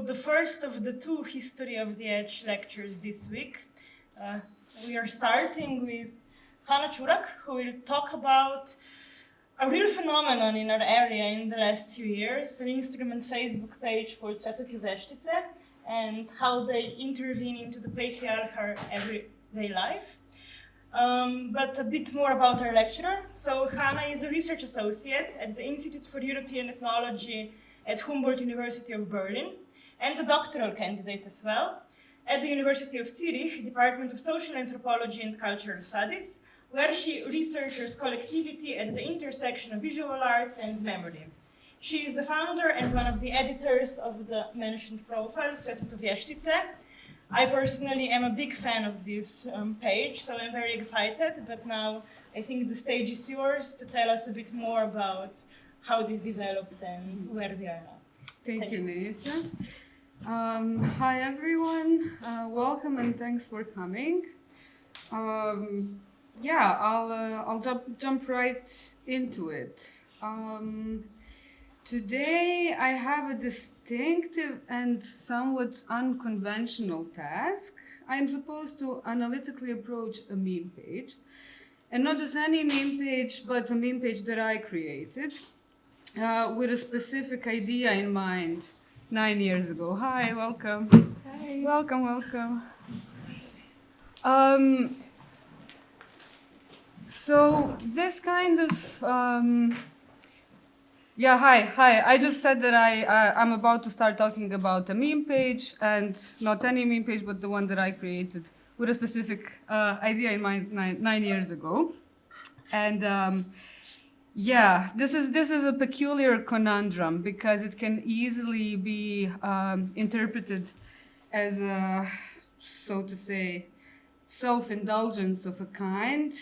the first of the two History of the Edge lectures this week. We are starting with Hana Ćurak, who will talk about a real phenomenon in our area in the last few years, an Instagram and Facebook page called vještice, and how they intervene into the patriarchal everyday life. But a bit more about our lecturer. So Hana is a research associate at the Institute for European Ethnology at Humboldt University of Berlin, and a doctoral candidate as well at the University of Zurich, Department of Social Anthropology and Cultural Studies, where she researches collectivity at the intersection of visual arts and memory. She is the founder and one of the editors of the mentioned profile, vještice. I personally am a big fan of this page, so I'm very excited, but now I think the stage is yours to tell us a bit more about how this developed and where we are now. Thank you, Melissa. Hi everyone, welcome and thanks for coming. I'll jump right into it. Today I have a distinctive and somewhat unconventional task. I'm supposed to analytically approach a meme page, and not just any meme page, but a meme page that I created with a specific idea in mind 9 years ago. Hi, welcome. Hi. Welcome. So this kind of hi. I just said that I'm about to start talking about a meme page, and not any meme page, but the one that I created with a specific idea in mind 9 years ago. And this is a peculiar conundrum because it can easily be interpreted as a, so to say, self-indulgence of a kind,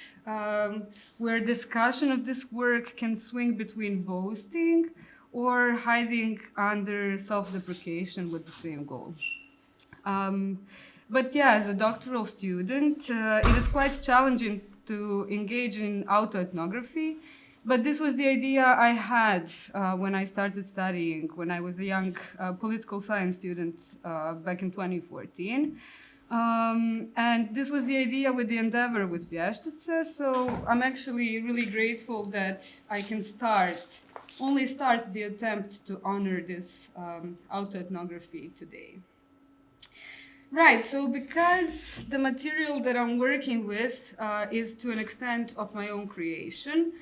where discussion of this work can swing between boasting or hiding under self-deprecation with the same goal. But as a doctoral student, it is quite challenging to engage in autoethnography, but this was the idea I had when I started studying, when I was a young political science student back in 2014. And this was the idea with the endeavor with vještice, so I'm actually really grateful that I can only start the attempt to honor this autoethnography today. Right, so because the material that I'm working with is to an extent of my own creation,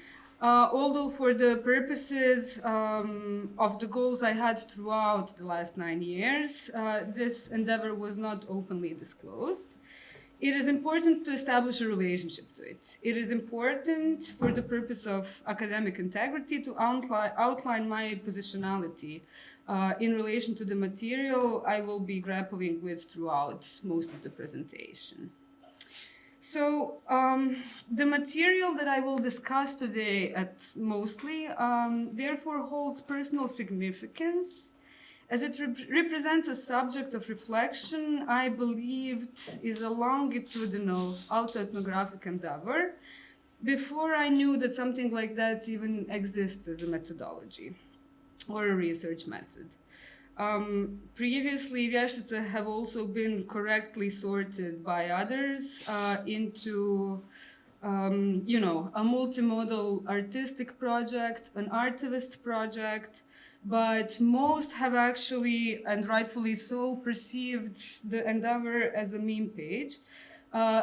although for the purposes of the goals I had throughout the last 9 years, this endeavor was not openly disclosed. It is important to establish a relationship to it. It is important for the purpose of academic integrity to outline my positionality in relation to the material I will be grappling with throughout most of the presentation. So the material that I will discuss today mostly therefore holds personal significance, as it represents a subject of reflection I believed is a longitudinal autoethnographic endeavor before I knew that something like that even exists as a methodology or a research method. Previously, vještice have also been correctly sorted by others into, a multimodal artistic project, an artivist project, but most have actually, and rightfully so, perceived the endeavor as a meme page.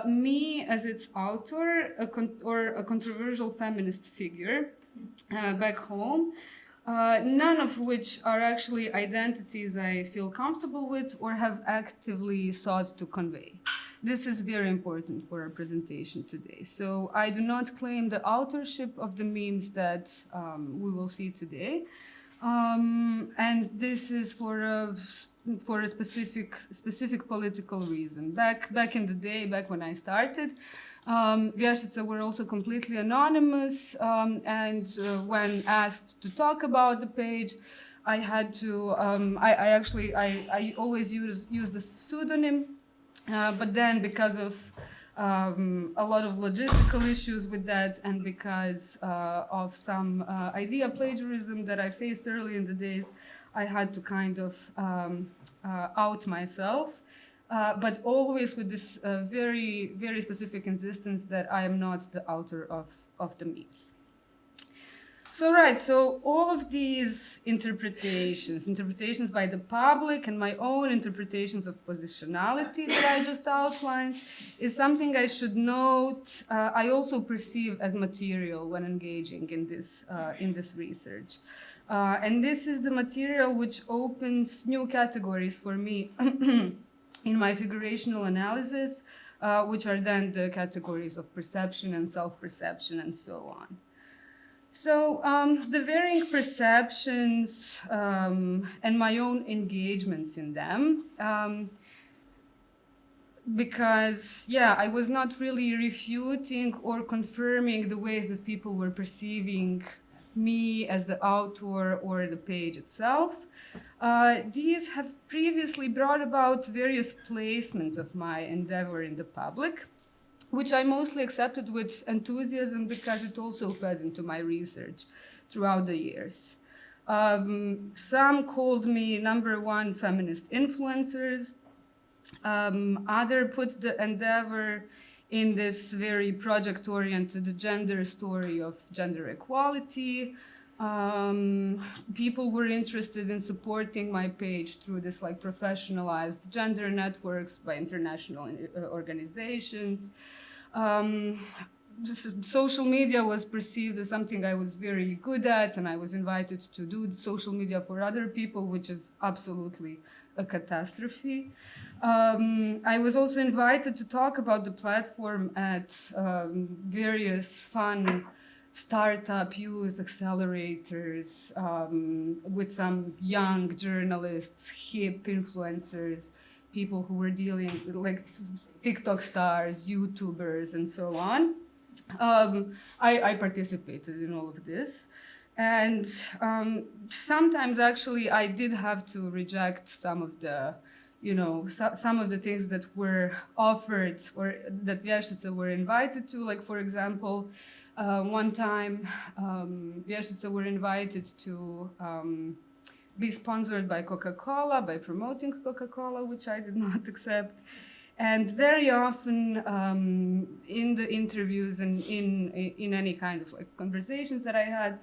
Me as its author, or a controversial feminist figure back home, none of which are actually identities I feel comfortable with or have actively sought to convey. This is very important for our presentation today. So I do not claim the authorship of the memes that we will see today. And this is for a specific political reason. Back in the day, back when I started, vještice were also completely anonymous, and when asked to talk about the page, I had to. I always use the pseudonym, but then because of a lot of logistical issues with that, and because of some idea plagiarism that I faced early in the days, I had to kind of out myself, but always with this very, very specific insistence that I am not the author of the memes. So all of these interpretations by the public and my own interpretations of positionality that I just outlined is something I should note I also perceive as material when engaging in this research. And this is the material which opens new categories for me in my figurational analysis, which are then the categories of perception and self-perception and so on. So the varying perceptions and my own engagements in them, because, yeah, I was not really refuting or confirming the ways that people were perceiving me as the author or the page itself. These have previously brought about various placements of my endeavor in the public, which I mostly accepted with enthusiasm because it also fed into my research throughout the years. Some called me #1 feminist influencers. Other put the endeavor in this very project-oriented gender story of gender equality. People were interested in supporting my page through this like professionalized gender networks by international organizations. Social media was perceived as something I was very good at, and I was invited to do social media for other people, which is absolutely a catastrophe. I was also invited to talk about the platform at various fun startup youth accelerators with some young journalists, hip influencers, people who were dealing with like TikTok stars, YouTubers, and so on. I participated in all of this. And sometimes actually I did have to reject some of the, some of the things that were offered or that vještice were invited to. Like, for example, one time vještice were invited to be sponsored by Coca-Cola, by promoting Coca-Cola, which I did not accept. And very often in the interviews and in any kind of like conversations that I had,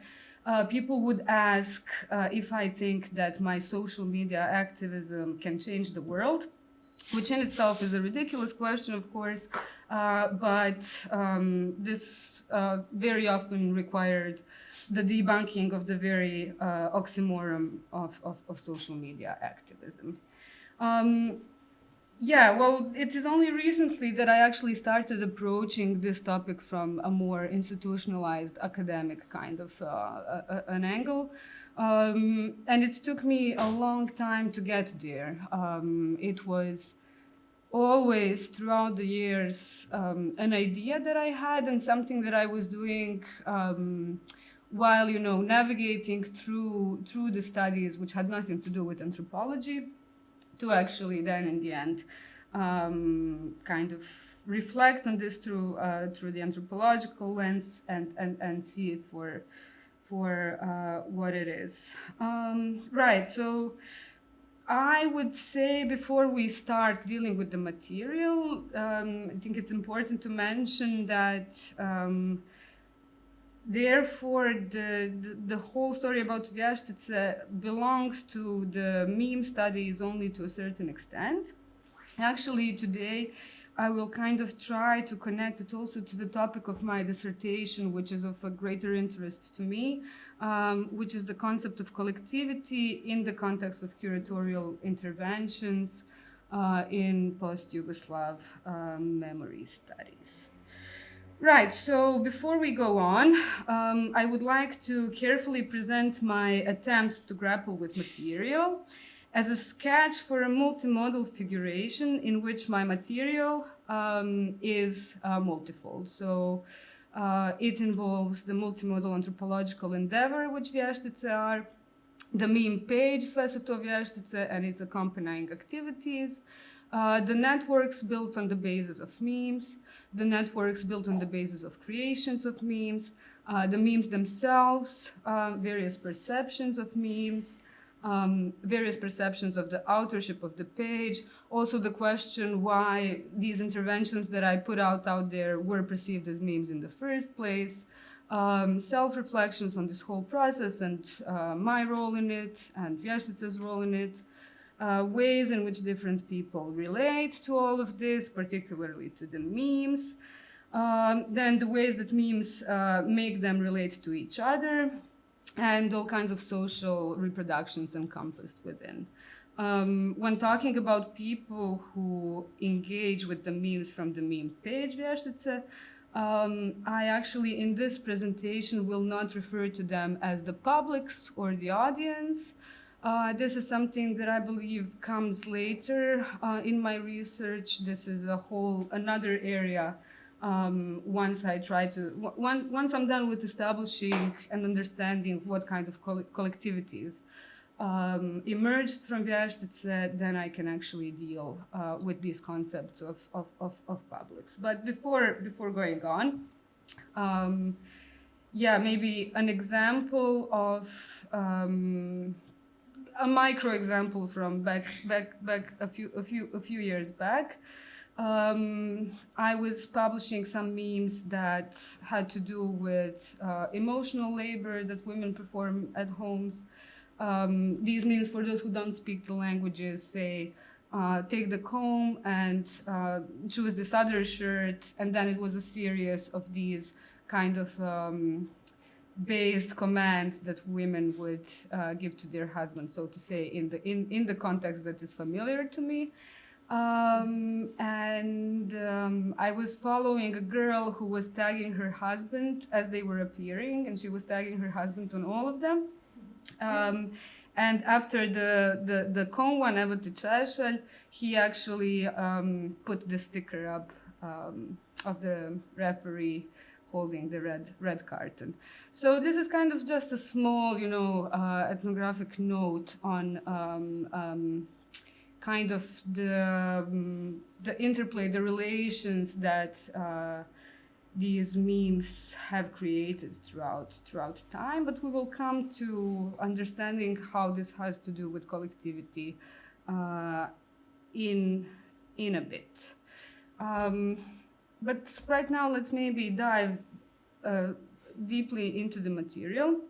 people would ask if I think that my social media activism can change the world, which in itself is a ridiculous question, of course, but this very often required the debunking of the very oxymoron of social media activism. Yeah, well, it is only recently that I actually started approaching this topic from a more institutionalized academic kind of an angle. And it took me a long time to get there. It was always throughout the years an idea that I had and something that I was doing while, navigating through the studies which had nothing to do with anthropology, to actually then in the end kind of reflect on this through the anthropological lens and see it for what it is. Right, so I would say before we start dealing with the material, I think it's important to mention that therefore, the whole story about vještice belongs to the meme studies only to a certain extent. Actually, today, I will kind of try to connect it also to the topic of my dissertation, which is of a greater interest to me, which is the concept of collectivity in the context of curatorial interventions in post-Yugoslav memory studies. Right, so before we go on, I would like to carefully present my attempt to grapple with material as a sketch for a multimodal figuration in which my material is multifold. So it involves the multimodal anthropological endeavor, which vještice are, the meme page, Sve su to vještice, and its accompanying activities, the networks built on the basis of memes, the networks built on the basis of creations of memes, the memes themselves, various perceptions of memes, various perceptions of the authorship of the page, also the question why these interventions that I put out there were perceived as memes in the first place, self-reflections on this whole process and my role in it and vještice's role in it, ways in which different people relate to all of this, particularly to the memes, then the ways that memes make them relate to each other, and all kinds of social reproductions encompassed within. When talking about people who engage with the memes from the meme page vještice, I actually, in this presentation, will not refer to them as the publics or the audience. This is something that I believe comes later in my research. This is another area. Once I'm done with establishing and understanding what kind of collectivities emerged from vještice, then I can actually deal with these concepts of publics. But before going on, maybe an example of a micro example from back a few years back. I was publishing some memes that had to do with emotional labor that women perform at homes. These memes, for those who don't speak the languages, say, take the comb and choose this other shirt, and then it was a series of these kind of based commands that women would give to their husbands, so to say, in the context that is familiar to me. I was following a girl who was tagging her husband as they were appearing, and she was tagging her husband on all of them. And after the comb one, evo ti češelj, he actually put the sticker up of the referee holding the red carton. So this is kind of just a small, ethnographic note on kind of the interplay, the relations that these memes have created throughout time. But we will come to understanding how this has to do with collectivity in a bit. But right now, let's maybe dive deeply into the material.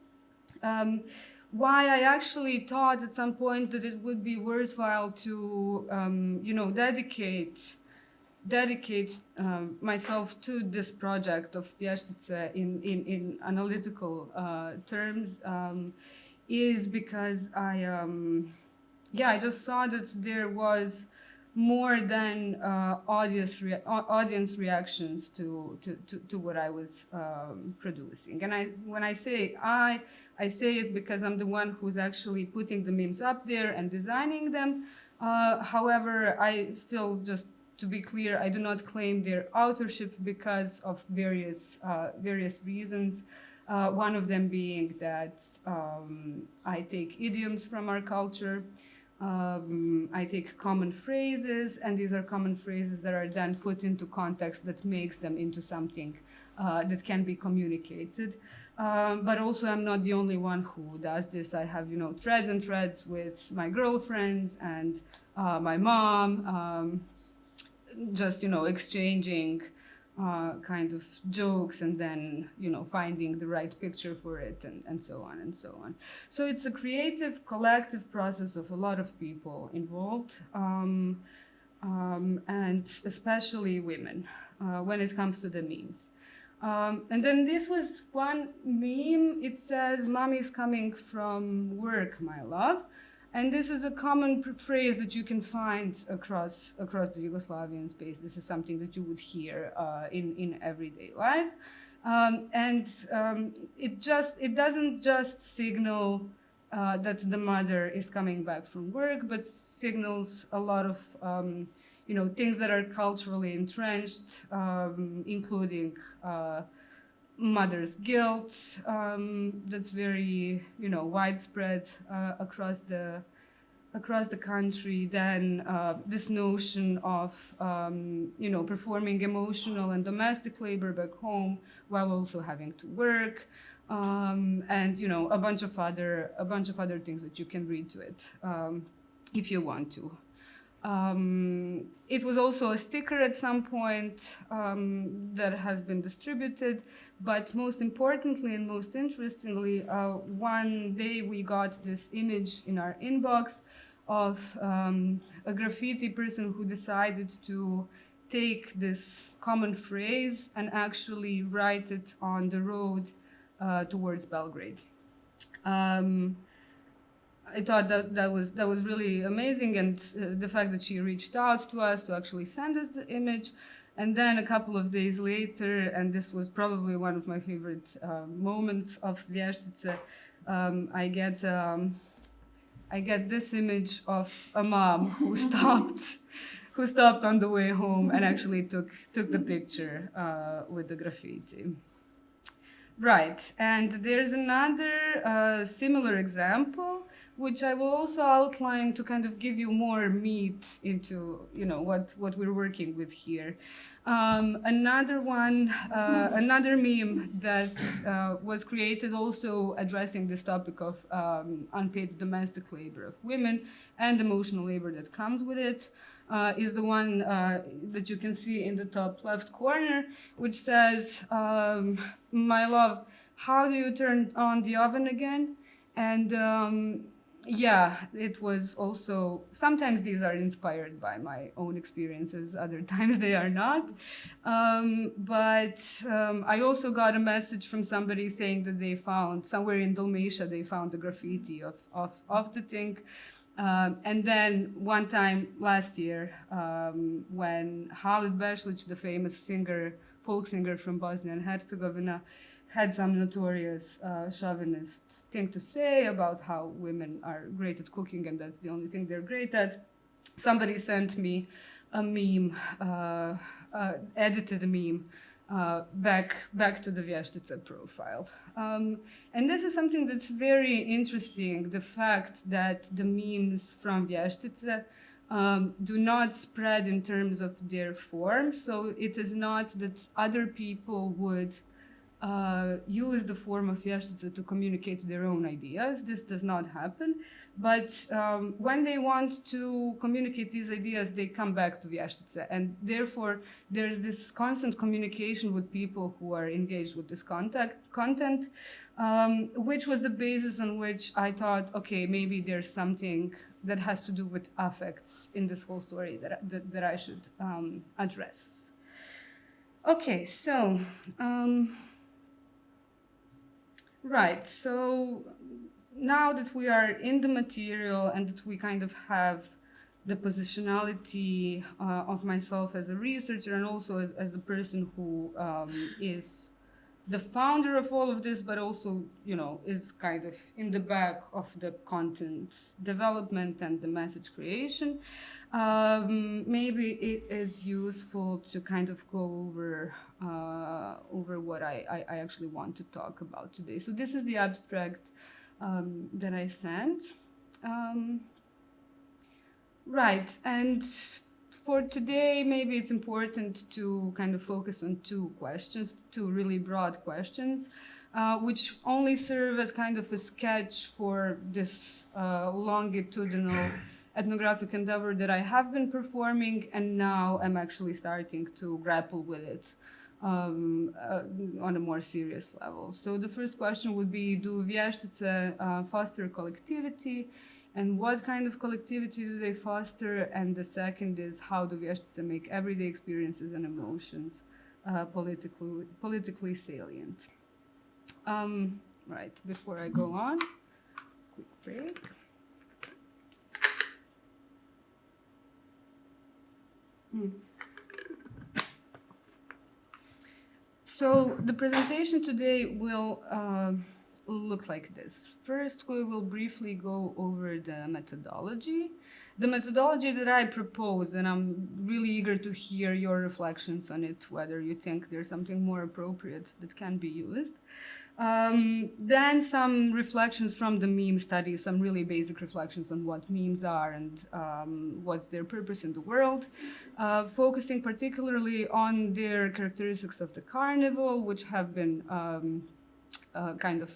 Why I actually thought at some point that it would be worthwhile to, dedicate myself to this project of vještice in analytical terms, is because I just saw that there was more than audience reactions to what I was producing. And when I say I say it because I'm the one who's actually putting the memes up there and designing them. However, I still, just to be clear, I do not claim their authorship because of various reasons. One of them being that I take idioms from our culture. I take common phrases, and these are common phrases that are then put into context that makes them into something that can be communicated. But also, I'm not the only one who does this. I have, threads and threads with my girlfriends and my mom, just, exchanging kind of jokes and then, finding the right picture for it and so on and so on. So it's a creative, collective process of a lot of people involved, and especially women when it comes to the memes. And then this was one meme. It says, "Mommy's coming from work, my love." And this is a common phrase that you can find across the Yugoslavian space. This is something that you would hear in everyday life. It doesn't just signal that the mother is coming back from work, but signals a lot of things that are culturally entrenched, including mother's guilt, that's very widespread across the country. Then this notion of performing emotional and domestic labor back home while also having to work. and a bunch of other things that you can read to it if you want to. It was also a sticker at some point that has been distributed, but most importantly and most interestingly, one day we got this image in our inbox of a graffiti person who decided to take this common phrase and actually write it on the road towards Belgrade. I thought that was really amazing, and the fact that she reached out to us to actually send us the image, and then a couple of days later, and this was probably one of my favorite moments of vještice, I get this image of a mom who stopped on the way home and actually took the picture with the graffiti. Right, and there's another similar example, which I will also outline to kind of give you more meat into, what we're working with here. Another one, another meme that was created also addressing this topic of unpaid domestic labor of women and emotional labor that comes with it. Is the one that you can see in the top left corner, which says, "My love, how do you turn on the oven again?" And it was also, sometimes these are inspired by my own experiences, other times they are not. But I also got a message from somebody saying that they found, somewhere in Dalmatia, they found the graffiti of the thing. And then one time last year, when Halid Bešlić, the famous folk singer from Bosnia and Herzegovina, had some notorious chauvinist thing to say about how women are great at cooking and that's the only thing they're great at, somebody sent me a meme, edited meme, back to the vještice profile. And this is something that's very interesting, the fact that the memes from vještice do not spread in terms of their form. So it is not that other people would use the form of vještice to communicate their own ideas. This does not happen. But when they want to communicate these ideas, they come back to vještice. And therefore, there's this constant communication with people who are engaged with this content, which was the basis on which I thought, okay, maybe there's something that has to do with affects in this whole story that I should address. Okay, so... Right, so now that we are in the material and that we kind of have the positionality of myself as a researcher and also as the person who is the founder of all of this, but also, is kind of in the back of the content development and the message creation, maybe it is useful to kind of go over what I actually want to talk about today. So this is the abstract that I sent. Right, and for today, maybe it's important to kind of focus on two really broad questions, which only serve as kind of a sketch for this longitudinal ethnographic endeavor that I have been performing, and now I'm actually starting to grapple with it on a more serious level. So the first question would be, do vještice foster collectivity? And what kind of collectivity do they foster? And the second is, how do vještice make everyday experiences and emotions politically salient? Right, before I go on, quick break. So the presentation today will look like this. First, we will briefly go over the methodology. The methodology that I proposed, and I'm really eager to hear your reflections on it, whether you think there's something more appropriate that can be used. Then some reflections from the meme study, some really basic reflections on what memes are and what's their purpose in the world, focusing particularly on their characteristics of the carnival, which have been kind of,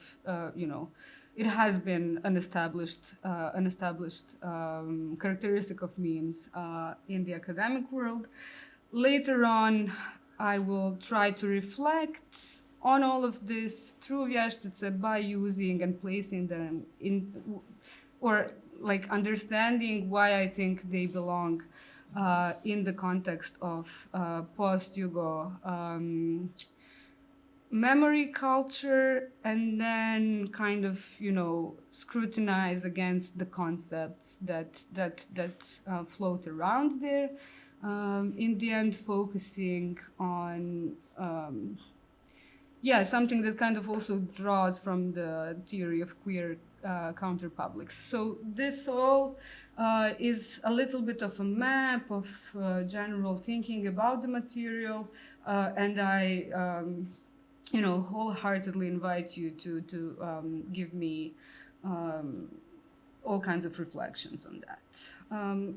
it has been an established characteristic of memes in the academic world. Later on, I will try to reflect on all of this through vještice by using and placing them in, or like understanding why I think they belong in the context of post-Yugo memory culture, and then kind of, scrutinize against the concepts that float around there. In the end, focusing on something that kind of also draws from the theory of queer counterpublics. So this all is a little bit of a map of general thinking about the material, and I wholeheartedly invite you to give me all kinds of reflections on that.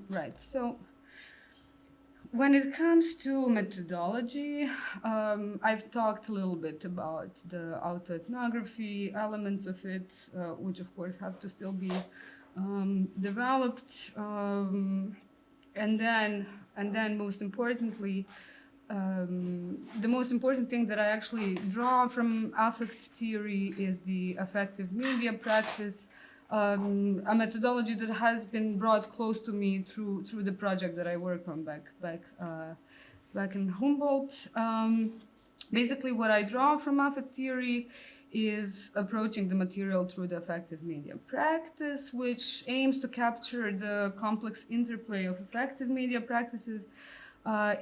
Right, so when it comes to methodology, I've talked a little bit about the autoethnography elements of it, which of course have to still be developed. And then most importantly, the most important thing that I actually draw from affect theory is the affective media practice, a methodology that has been brought close to me through the project that I worked on back in Humboldt. Basically, what I draw from affect theory is approaching the material through the affective media practice, which aims to capture the complex interplay of affective media practices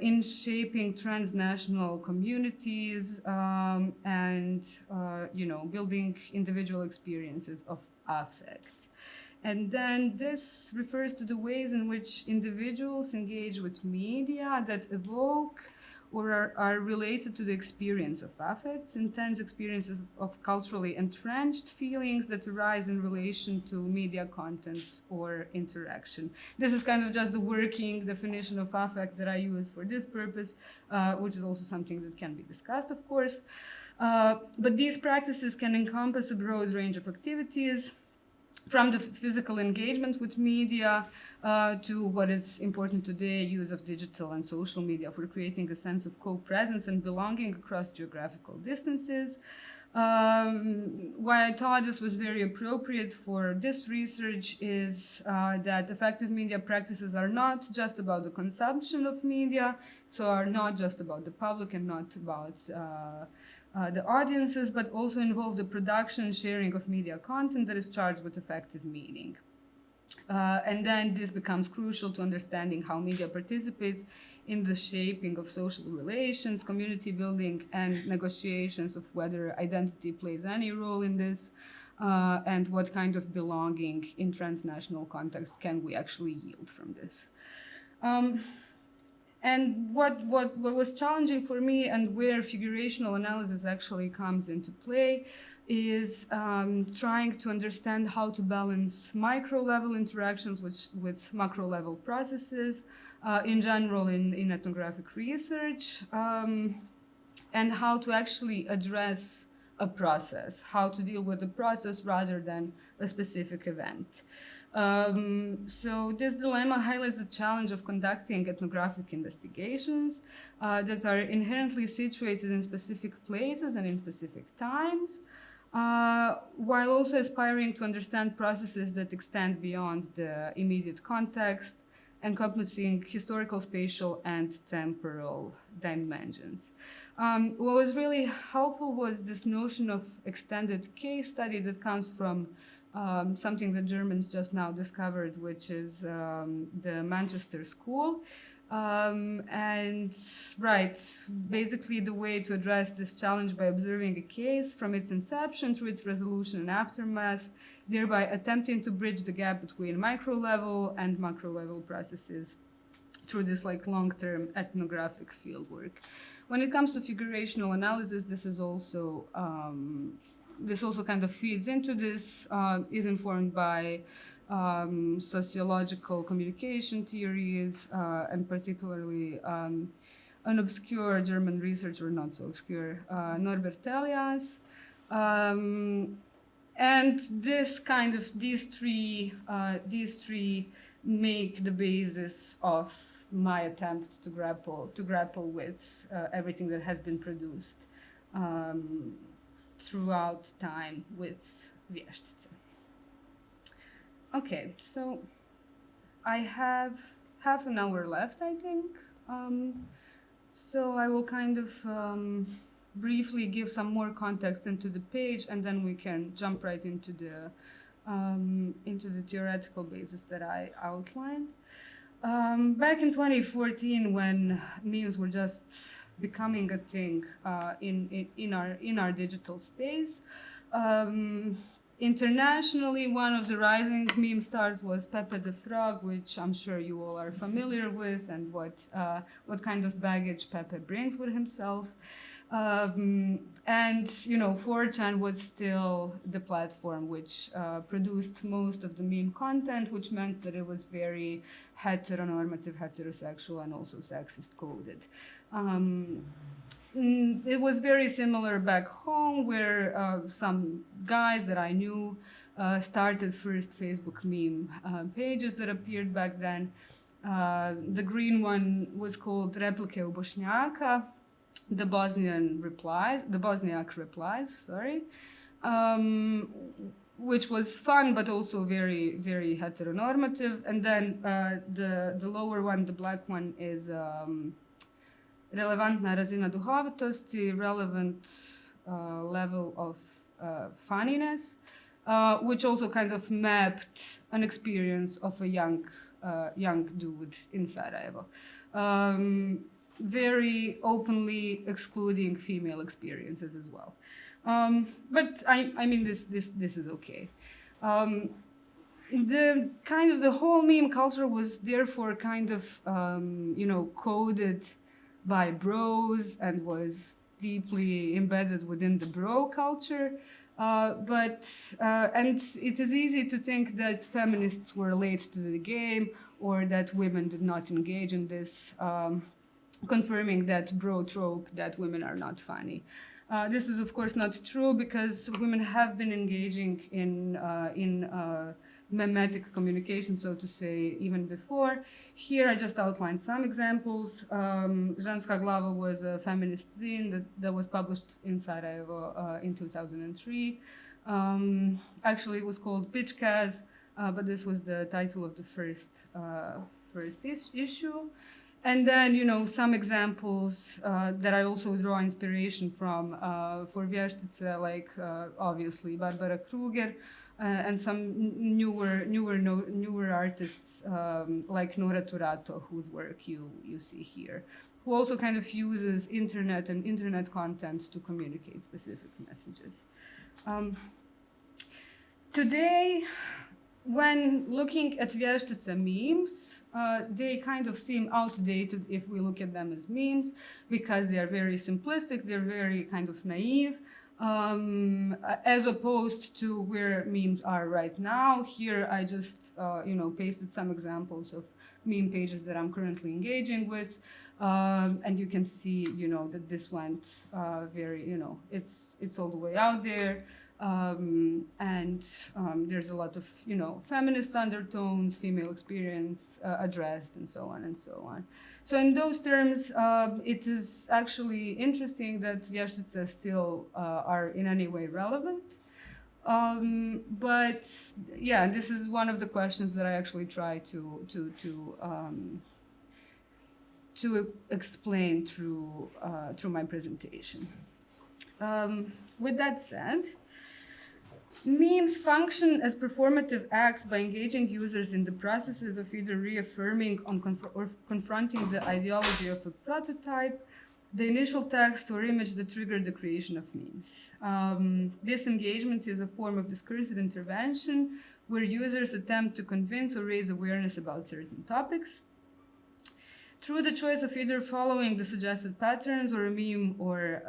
in shaping transnational communities and building individual experiences of affect. And then this refers to the ways in which individuals engage with media that evoke or are related to the experience of affects, intense experiences of culturally entrenched feelings that arise in relation to media content or interaction. This is kind of just the working definition of affect that I use for this purpose, which is also something that can be discussed, of course. But these practices can encompass a broad range of activities, from the physical engagement with media to what is important today, use of digital and social media for creating a sense of co-presence and belonging across geographical distances. Why I thought this was very appropriate for this research is that affective media practices are not just about the consumption of media, so are not just about the public and not about the audiences, but also involve the production and sharing of media content that is charged with affective meaning. And then this becomes crucial to understanding how media participates in the shaping of social relations, community building, and negotiations of whether identity plays any role in this, and what kind of belonging in transnational context can we actually yield from this. And what was challenging for me, and where figurational analysis actually comes into play, is trying to understand how to balance micro-level interactions with macro-level processes in general in ethnographic research, and how to actually address a process, how to deal with the process rather than a specific event. So this dilemma highlights the challenge of conducting ethnographic investigations that are inherently situated in specific places and in specific times, while also aspiring to understand processes that extend beyond the immediate context, encompassing historical, spatial, and temporal dimensions. What was really helpful was this notion of extended case study that comes from something that Germans just now discovered, which is the Manchester School. Basically the way to address this challenge by observing a case from its inception through its resolution and aftermath, thereby attempting to bridge the gap between micro-level and macro-level processes through this long-term ethnographic fieldwork. When it comes to figurational analysis, this also kind of feeds into this, is informed by sociological communication theories, and particularly an obscure German researcher, not so obscure, Norbert Elias, And these three make the basis of my attempt to grapple with everything that has been produced throughout time with vještice. Okay, so I have half an hour left, I think. So I will kind of briefly give some more context into the page, and then we can jump right into the theoretical basis that I outlined. Back in 2014, when memes were just becoming a thing in our digital space, internationally, one of the rising meme stars was Pepe the Frog, which I'm sure you all are familiar with, and what kind of baggage Pepe brings with himself. And 4chan was still the platform which produced most of the meme content, which meant that it was very heteronormative, heterosexual, and also sexist coded. It was very similar back home, where some guys that I knew started first Facebook meme pages that appeared back then. The green one was called Replike u Bošnjaka, the Bosniak replies, which was fun, but also very, very heteronormative. And then the lower one, the black one, is relevantna razina duhovitosti, relevant level of funniness, which also kind of mapped an experience of a young dude in Sarajevo, very openly excluding female experiences as well. But I mean, this is okay. The whole meme culture was therefore kind of coded by bros and was deeply embedded within the bro culture. And it is easy to think that feminists were late to the game, or that women did not engage in this, confirming that bro trope that women are not funny. This is of course not true, because women have been engaging in memetic communication, so to say, even before. Here I just outlined some examples. Ženska glava was a feminist zine that was published in Sarajevo in 2003. Actually, it was called Pičkaz, but this was the title of the first issue. And then, some examples that I also draw inspiration from for vještice, like obviously Barbara Kruger, and some newer artists like Nora Turato, whose work you see here, who also kind of uses internet and internet content to communicate specific messages. Today, when looking at vještice memes, they kind of seem outdated if we look at them as memes, because they are very simplistic, they're very kind of naive, as opposed to where memes are right now. Here I just pasted some examples of meme pages that I'm currently engaging with, and you can see that this went very, it's all the way out there. And there's a lot of, feminist undertones, female experience addressed, and so on and so on. So in those terms, it is actually interesting that vještice still are in any way relevant. But yeah, this is one of the questions that I actually try to explain through my presentation. With that said, memes function as performative acts by engaging users in the processes of either reaffirming or confronting the ideology of a prototype, the initial text or image that triggered the creation of memes. This engagement is a form of discursive intervention where users attempt to convince or raise awareness about certain topics. Through the choice of either following the suggested patterns or a meme or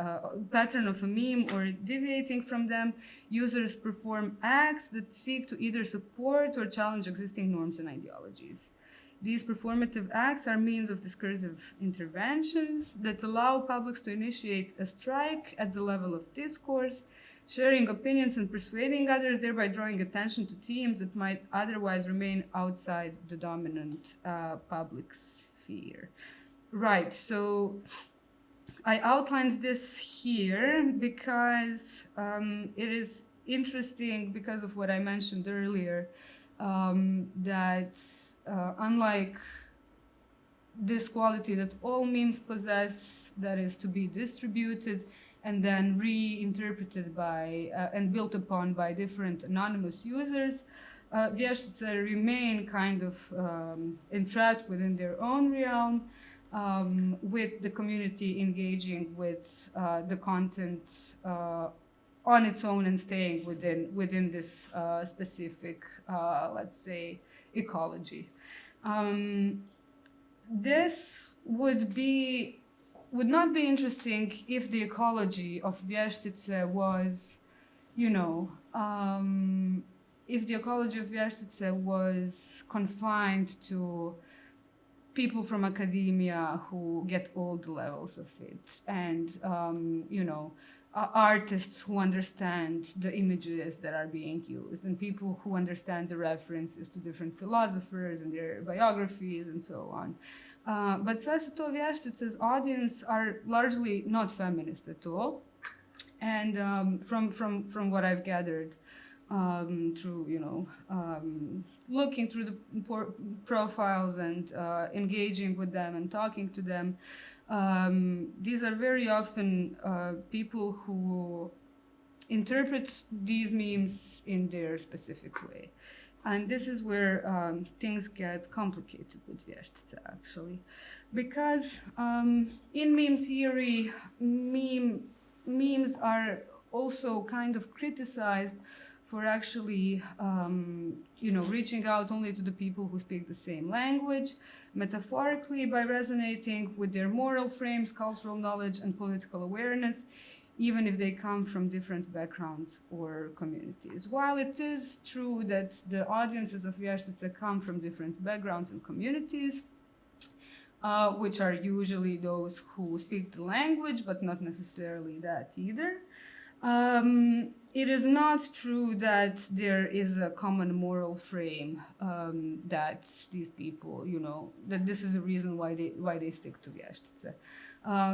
pattern of a meme or deviating from them, users perform acts that seek to either support or challenge existing norms and ideologies. These performative acts are means of discursive interventions that allow publics to initiate a strike at the level of discourse, sharing opinions and persuading others, thereby drawing attention to themes that might otherwise remain outside the dominant public sphere. Right, so I outlined this here because it is interesting because of what I mentioned earlier, that unlike this quality that all memes possess, that is to be distributed and then reinterpreted by and built upon by different anonymous users, vještice remain kind of entrapped within their own realm, with the community engaging with the content on its own and staying within this specific, let's say, ecology. This would not be interesting if the ecology of vještice was, if the ecology of vještice was confined to people from academia who get all the levels of it, and artists who understand the images that are being used, and people who understand the references to different philosophers and their biographies and so on. But sve su to vještice's audience are largely not feminist at all, and from what I've gathered through looking through the profiles and engaging with them and talking to them, these are very often people who interpret these memes in their specific way. And this is where things get complicated with vještice, actually. Because in meme theory, memes are also kind of criticized for actually, reaching out only to the people who speak the same language, metaphorically by resonating with their moral frames, cultural knowledge, and political awareness, even if they come from different backgrounds or communities. While it is true that the audiences of vještice come from different backgrounds and communities, which are usually those who speak the language, but not necessarily that either, it is not true that there is a common moral frame that these people, that this is a reason why they stick to vještice.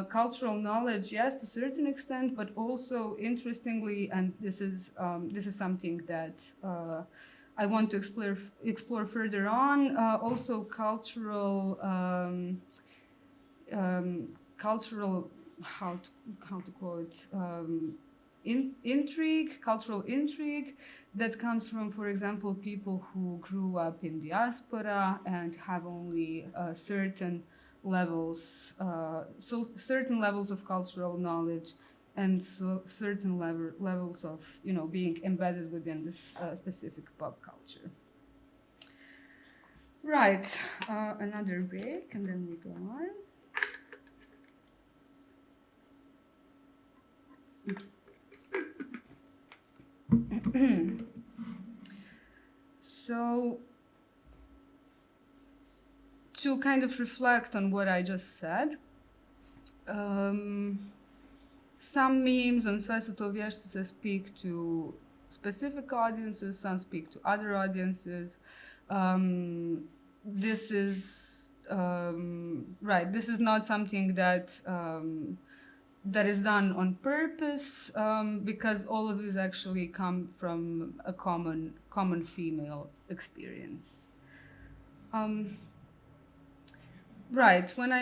Cultural knowledge, yes, to a certain extent, but also interestingly, and this is something that I want to explore further on. Also, cultural how to call it. Cultural intrigue that comes from, for example, people who grew up in diaspora and have only certain levels of cultural knowledge, and so certain levels of being embedded within this specific pop culture. Right, another break, and then we go on. So, to kind of reflect on what I just said, some memes on sve su to vještice speak to specific audiences, some speak to other audiences. This is this is not something that is done on purpose, because all of these actually come from a common female experience. When I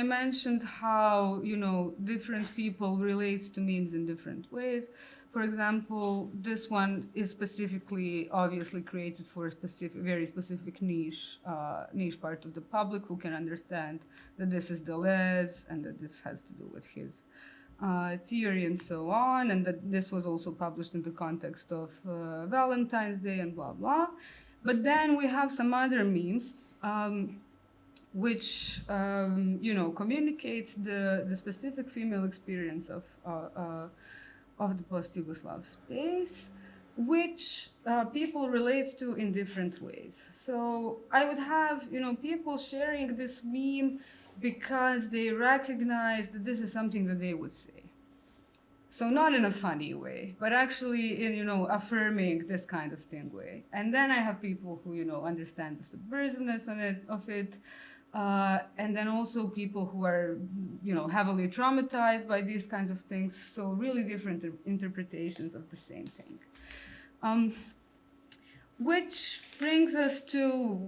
mentioned how different people relate to memes in different ways. For example, this one is specifically, obviously created for a very specific niche part of the public who can understand that this is Deleuze and that this has to do with his theory and so on, and that this was also published in the context of Valentine's Day and blah blah. But then we have some other memes which communicate the specific female experience of the post-Yugoslav space, which people relate to in different ways. So I would have, people sharing this meme because they recognize that this is something that they would say. So not in a funny way, but actually in, affirming this kind of thing way. And then I have people who, understand the subversiveness of it. And then also people who are, heavily traumatized by these kinds of things. So really different interpretations of the same thing. Which brings us to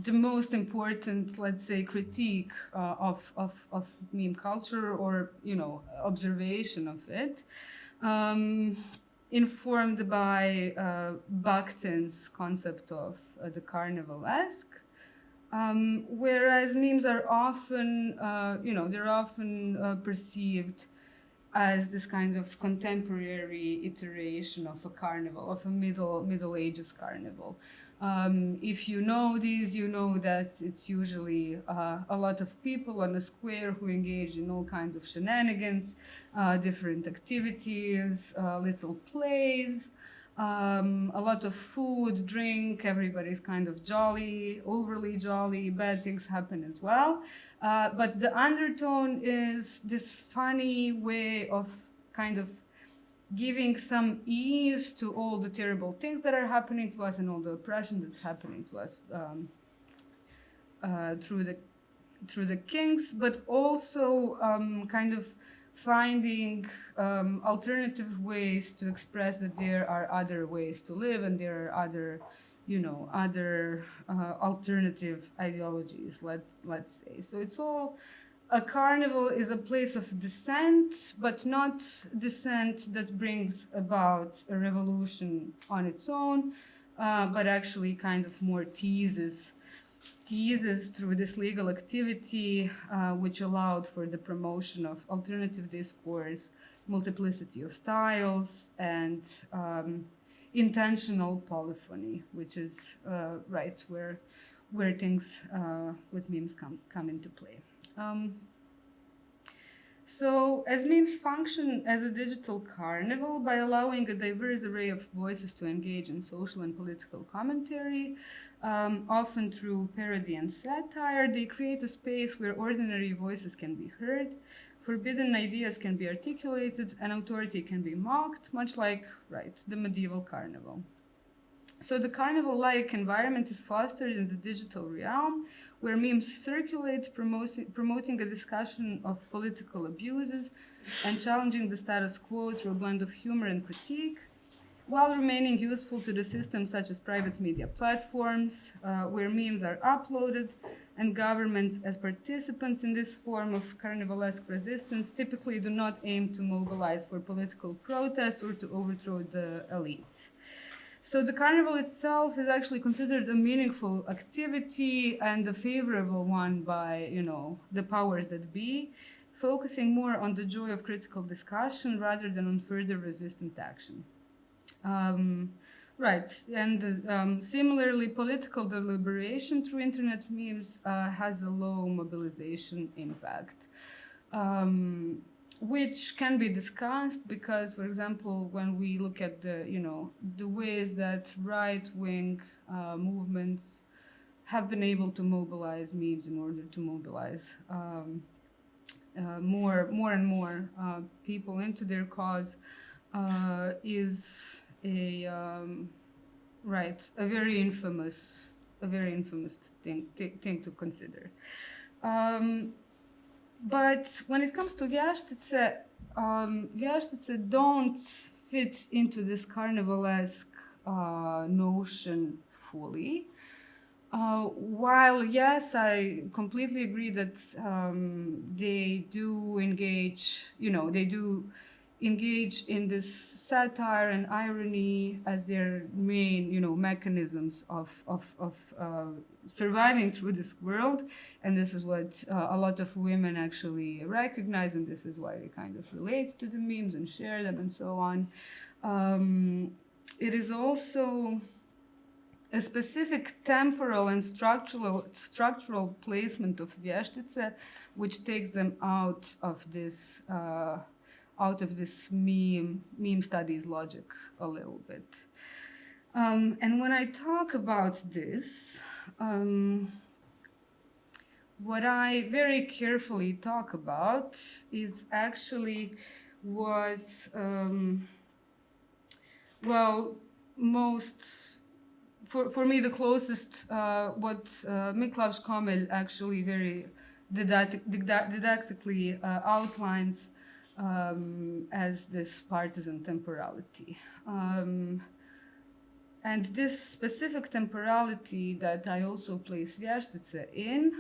the most important, let's say, critique of meme culture, or observation of it, informed by Bakhtin's concept of the carnivalesque. Whereas memes are often, they're often perceived as this kind of contemporary iteration of a carnival, of a Middle Ages carnival. If you know these, you know that it's usually a lot of people on a square who engage in all kinds of shenanigans, different activities, little plays, a lot of food, drink, everybody's kind of jolly, overly jolly, bad things happen as well. But the undertone is this funny way of kind of giving some ease to all the terrible things that are happening to us and all the oppression that's happening to us through the kings, but also kind of finding alternative ways to express that there are other ways to live and there are other, other alternative ideologies, let's say. So it's all, a carnival is a place of dissent, but not dissent that brings about a revolution on its own, but actually kind of more teases through this legal activity, which allowed for the promotion of alternative discourse, multiplicity of styles, and intentional polyphony, which is right where things with memes come into play. So as memes function as a digital carnival by allowing a diverse array of voices to engage in social and political commentary, often through parody and satire, they create a space where ordinary voices can be heard, forbidden ideas can be articulated, and authority can be mocked, much like, the medieval carnival. So the carnival-like environment is fostered in the digital realm, where memes circulate, promoting a discussion of political abuses and challenging the status quo through a blend of humor and critique, while remaining useful to the system such as private media platforms, where memes are uploaded, and governments as participants in this form of carnivalesque resistance typically do not aim to mobilize for political protests or to overthrow the elites. So the carnival itself is actually considered a meaningful activity and a favorable one by, the powers that be, focusing more on the joy of critical discussion rather than on further resistant action. Similarly, political deliberation through internet memes has a low mobilization impact. Which can be discussed because, for example, when we look at the ways that right-wing movements have been able to mobilize memes in order to mobilize more and more people into their cause, is a very infamous thing to consider. But when it comes to vještice, vještice don't fit into this carnivalesque notion fully. While yes, I completely agree that they do engage, in this satire and irony as their main, mechanisms of surviving through this world, and this is what a lot of women actually recognize, and this is why they kind of relate to the memes and share them and so on. It is also a specific temporal and structural placement of vještice, which takes them out of this meme studies logic a little bit. And when I talk about this, what I very carefully talk about is actually what, well, most, for me, the closest, what Miklaš Komel actually very didactically outlines as this partisan temporality. And this specific temporality that I also place vještice in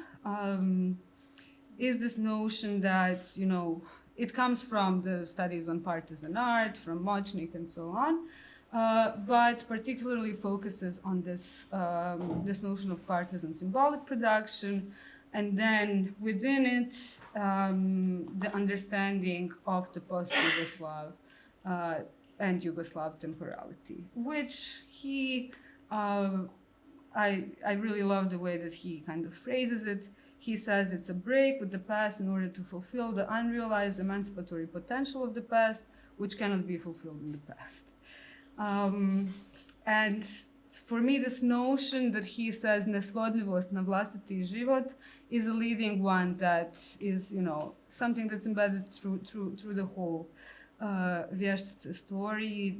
is this notion that, you know, it comes from the studies on partisan art, from Močnik and so on, but particularly focuses on this, this notion of partisan symbolic production, and then within it, the understanding of the post-Yugoslav and Yugoslav temporality, which he, I really love the way that he kind of phrases it. He says it's a break with the past in order to fulfill the unrealized emancipatory potential of the past, which cannot be fulfilled in the past. And for me, this notion that he says nesvodljivost na vlastiti život is a leading one that is, you know, something that's embedded through the whole vještice story,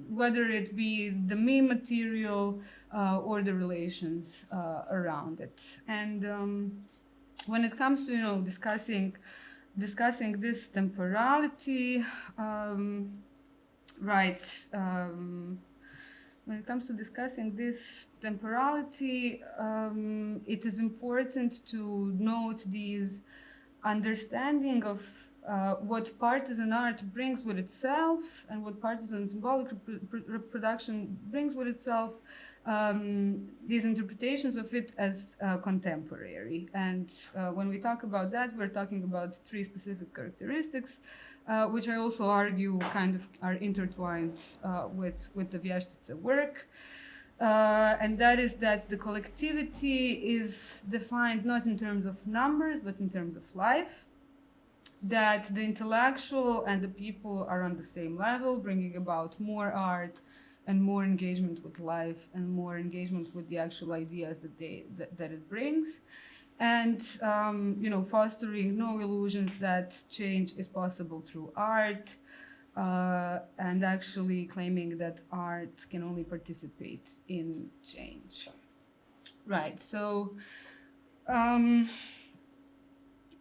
whether it be the meme material or the relations around it. And when it comes to, you know, discussing this temporality, right, when it comes to discussing this temporality, it is important to note these understanding of what partisan art brings with itself and what partisan symbolic reproduction brings with itself, these interpretations of it as contemporary. And when we talk about that, we're talking about three specific characteristics, which I also argue kind of are intertwined with the vještice work. And that is that the collectivity is defined not in terms of numbers, but in terms of life. That the intellectual and the people are on the same level, bringing about more art and more engagement with life and more engagement with the actual ideas that it brings. And, you know, fostering no illusions that change is possible through art, and actually claiming that art can only participate in change. Right, so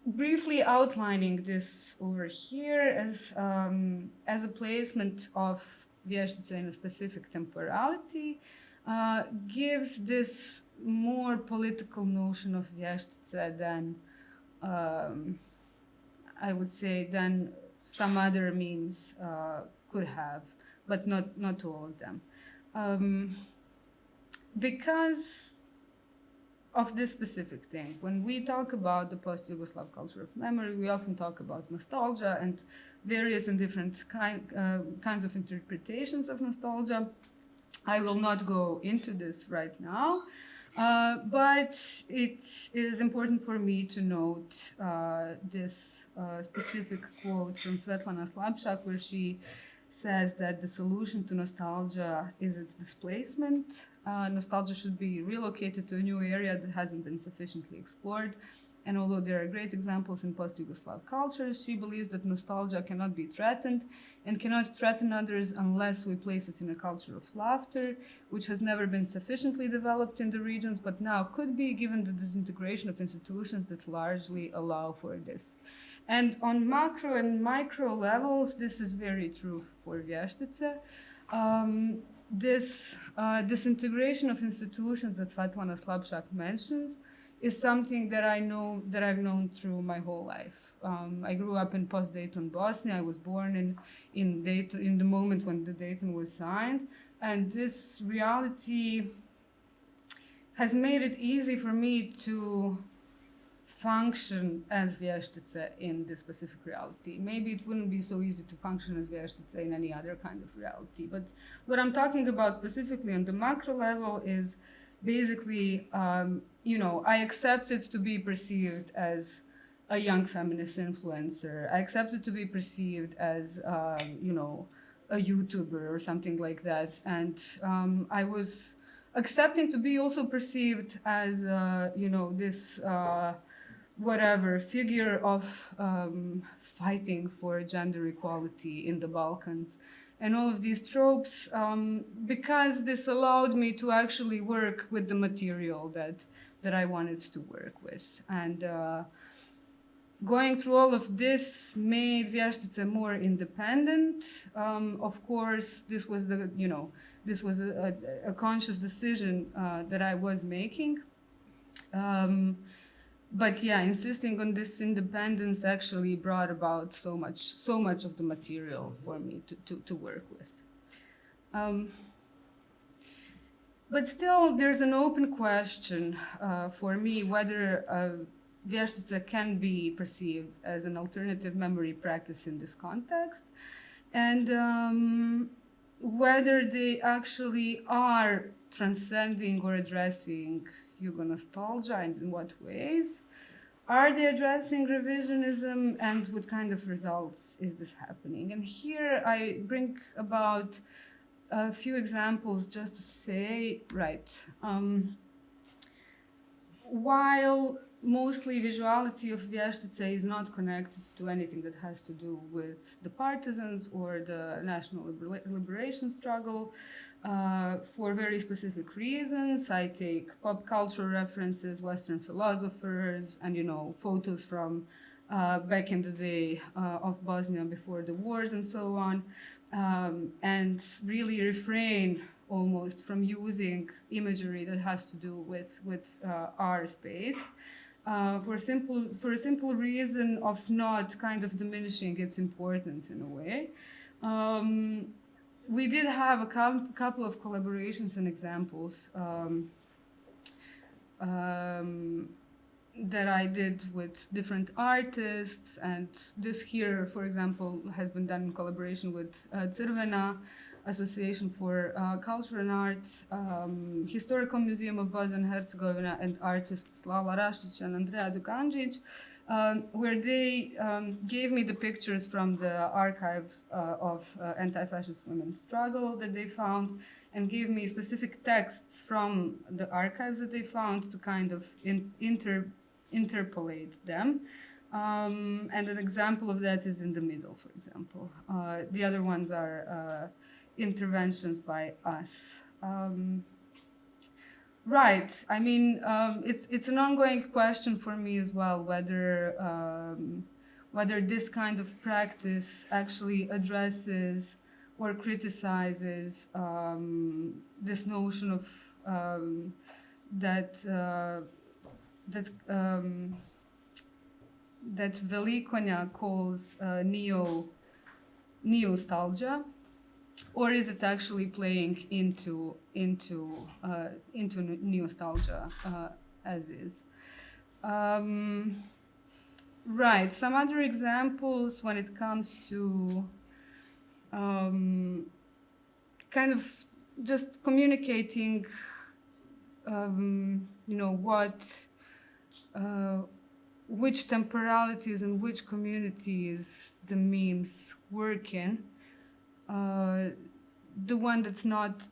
briefly outlining this over here as a placement of vještice in a specific temporality gives this more political notion of vještice than, I would say, than some other memes could have, but not all of them. Because of this specific thing, when we talk about the post-Yugoslav culture of memory, we often talk about nostalgia and various and different kinds of interpretations of nostalgia. I will not go into this right now, but it is important for me to note this specific quote from Svetlana Slabšak, where she says that the solution to nostalgia is its displacement. Nostalgia should be relocated to a new area that hasn't been sufficiently explored. And although there are great examples in post-Yugoslav cultures, she believes that nostalgia cannot be threatened and cannot threaten others unless we place it in a culture of laughter, which has never been sufficiently developed in the regions, but now could be given the disintegration of institutions that largely allow for this. And on macro and micro levels, this is very true for vještice. This disintegration of institutions that Svetlana Slabšak mentioned is something that I know, that I've known through my whole life. I grew up in post-Dayton Bosnia. I was born in Dayton, in the moment when the Dayton was signed. And this reality has made it easy for me to function as vještice in this specific reality. Maybe it wouldn't be so easy to function as vještice in any other kind of reality. But what I'm talking about specifically on the macro level is basically, you know, I accepted to be perceived as a young feminist influencer. I accepted to be perceived as, you know, a YouTuber or something like that. And I was accepting to be also perceived as, you know, this whatever figure of fighting for gender equality in the Balkans, and all of these tropes, because this allowed me to actually work with the material that I wanted to work with. And going through all of this made vještice more independent. Of course, this was a conscious decision that I was making. But yeah, insisting on this independence actually brought about so much of the material for me to work with. But still, there's an open question for me whether vještice can be perceived as an alternative memory practice in this context, and whether they actually are transcending or addressing Jugo-nostalgia, and in what ways. Are they addressing revisionism, and what kind of results is this happening? And here I bring about a few examples just to say, while mostly visuality of vještice is not connected to anything that has to do with the partisans or the national liberation struggle, for very specific reasons. I take pop culture references, Western philosophers, and photos from back in the day of Bosnia before the wars and so on, and really refrain almost from using imagery that has to do with our space. For a simple reason of not kind of diminishing its importance in a way. We did have a couple of collaborations and examples that I did with different artists, and this here, for example, has been done in collaboration with Sreda, Association for Culture and Art, Historical Museum of Bosnia and Herzegovina, and artists Lala Rašić and Andrea Dukanjic, where they gave me the pictures from the archives of anti-fascist women's struggle that they found, and gave me specific texts from the archives that they found to kind of interpolate them. And an example of that is in the middle, for example. The other ones are interventions by us. Right. I mean, it's an ongoing question for me as well, whether this kind of practice actually addresses or criticizes this notion of that Velikonja calls neo-nostalgia, or is it actually playing into neo-nostalgia as is? Right. Some other examples when it comes to kind of just communicating, which temporalities and which communities the memes work in. The one that's not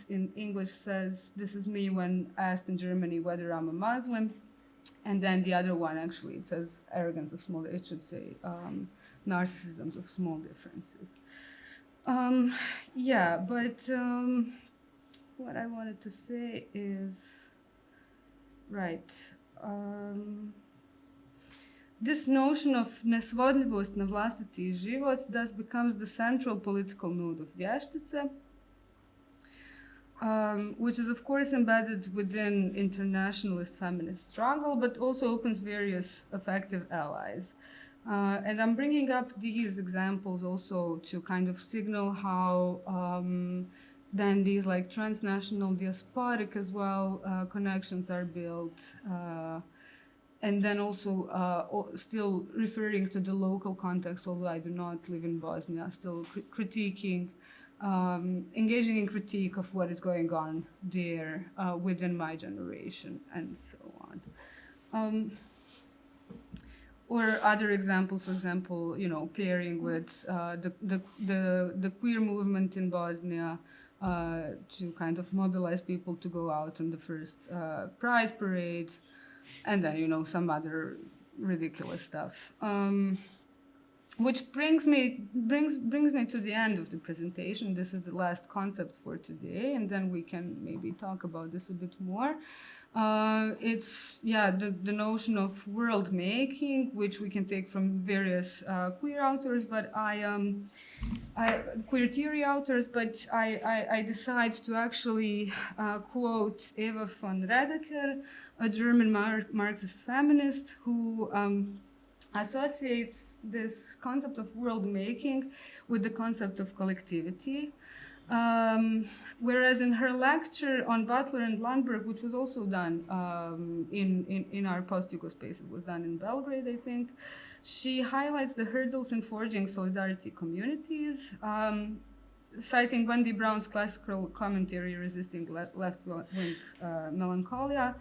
in English says, "This is me when asked in Germany whether I'm a Muslim," and then the other one actually it says arrogance of small. It should say narcissisms of small differences. Yeah, but what I wanted to say is right. This notion of nesvodljivost na vlastiti život thus becomes the central political node of vještice, which is of course embedded within internationalist feminist struggle, but also opens various effective allies. And I'm bringing up these examples also to kind of signal how then these like transnational diasporic as well connections are built. And then also still referring to the local context, although I do not live in Bosnia, still critiquing, engaging in critique of what is going on there within my generation and so on. Or other examples, for example, pairing with the queer movement in Bosnia to kind of mobilize people to go out on the first Pride parade. and then, some other ridiculous stuff. Which brings me to the end of the presentation. This is the last concept for today, and then we can maybe talk about this a bit more. It's the notion of world making, which we can take from various queer authors, but queer theory authors. But I decide to actually quote Eva von Redeker, a German Marxist feminist who associates this concept of world making with the concept of collectivity. Whereas in her lecture on Butler and Lundberg, which was also done in our post-Yugo space, it was done in Belgrade, I think, she highlights the hurdles in forging solidarity communities, citing Wendy Brown's classical commentary, Resisting Left-Wing Melancholia,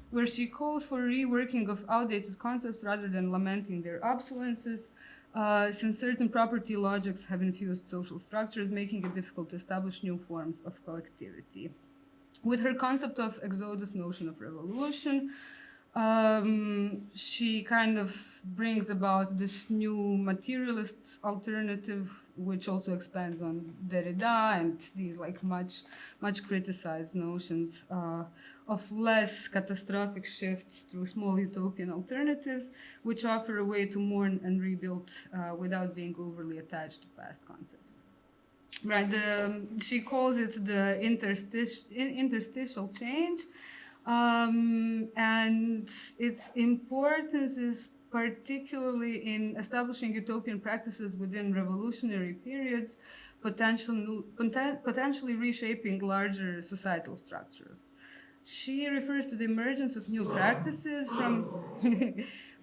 where she calls for reworking of outdated concepts rather than lamenting their obsolences, since certain property logics have infused social structures, making it difficult to establish new forms of collectivity. With her concept of exodus notion of revolution, she kind of brings about this new materialist alternative, which also expands on Derrida and these much criticized notions of less catastrophic shifts through small utopian alternatives, which offer a way to mourn and rebuild without being overly attached to past concepts. Right, she calls it the interstitial change, and its importance is particularly in establishing utopian practices within revolutionary periods, potentially reshaping larger societal structures. She refers to the emergence of new practices from